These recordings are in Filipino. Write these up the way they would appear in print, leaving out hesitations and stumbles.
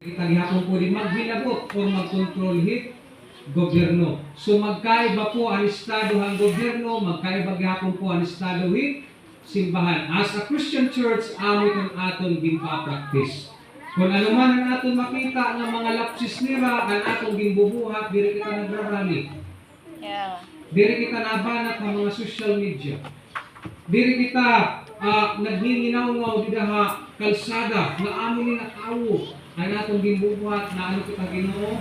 Itagihapon po din maghilabot o magkontrol hit gobyerno. So magkaiba po ang estado ang gobyerno, magkaiba gihapon po ang estado hit simbahan. As a Christian church, amo itong aton ginpa-practice. Kung ano man ang aton makita ng mga lapsis nila, ang atong ginbubuhat, diri kita nagrarami. Yeah. Diri kita nabanat ng mga social media. Diri kita nagnininaw-ngaw di daha kalsada na amo ni nakawo ang atong ginbubuhat na ano kita Ginoo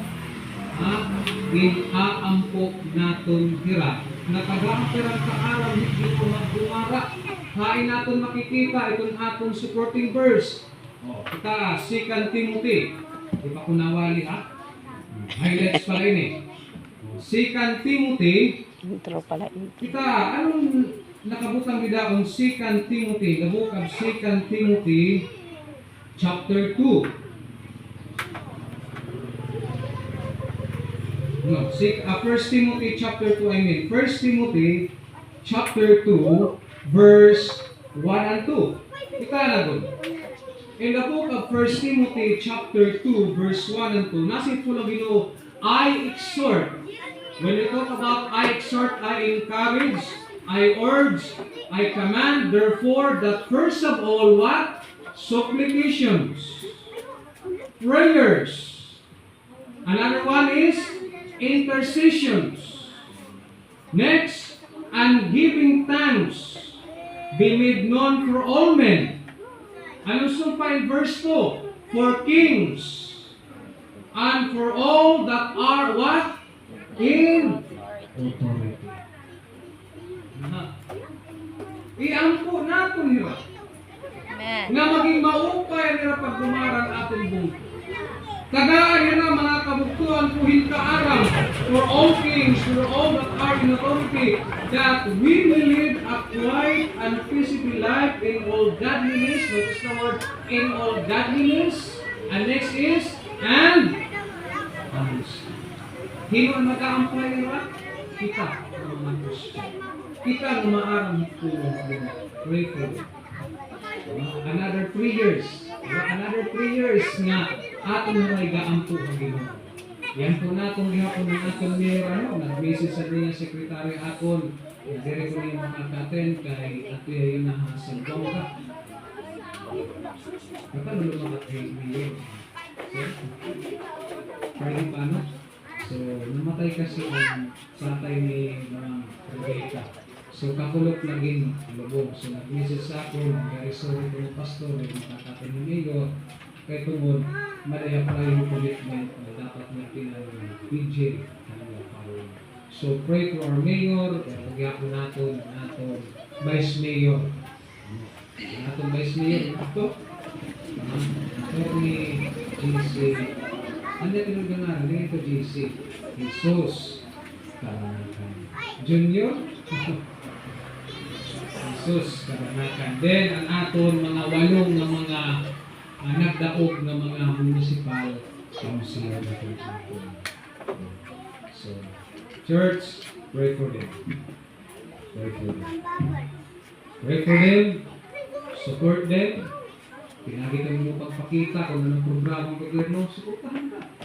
ginaampo naton dira nakagampiran ka araw hindi ko magdumara hain naton makikita itong atong supporting verse kita 2 Timothy di pa ko nawali highlights pala ini 2 Timothy Intro pala. kita anong nakabutang bidaon 2 Timothy the book of 2 Timothy chapter 2 No, 1 Timothy chapter 2, 1 Timothy chapter 2, verse 1 and 2. Ika na doon. In the book of 1 Timothy chapter 2, verse 1 and 2, nasa po lang Ginoo, I exhort. When we talk about I exhort, I encourage, I urge, I command, therefore, that first of all, what? Supplications, prayers. Another one is intercessions. Next, and giving thanks be made known for all men. Ano pa in verse 2? For kings and for all that are what? In authority. Iampo nato nila. Amen. Nga maging maupay nila pag dumarang ating buhay. Tagaan nila mga kabuktuan po hinkaaraw for all kings, for all that are in authority, that we will live a quiet and peaceable life in all godliness. Notice the word, in all godliness. And next is, and honesty. Hino ang mag-a-apply nila? Kita, mga Christian. Kita ang maarang tulong nila. Pray for them. Another 3 years. Another 3 years nga aton na gaampo ang Ginoo. Yan po natong gihapon ng aton mayor nag-message sa niya sekretary akon. Dire ko ni makakaten kay ato yung nahasagdaw ka. Kapag lumakat kay mayor. Pwede pa no? So, namatay kasi ang satay ni Rebecca. So, kakulot laging lubog. So, nag-message sa akin, nag-sorry ko ng pastor, nakakapin ni Mayor. Kaya tungod, malaya pala yung commitment na dapat natin ang PJ. So, pray to our Mayor, pag-iapon natin ang atong Vice Mayor. Ang atong Vice Mayor, ito. Attorney GC. Ano yung tinulungan na? Ito GC. Jesus. Junior. Jesus, karanakan. Then, ang aton mga walong na mga nagdaog na mga municipal councilor na natin. So, church, pray for them. Pray for them. Pray for them. Support them. Pinagi kami mo pagpakita kung anong programang gobyerno, supportahan ka.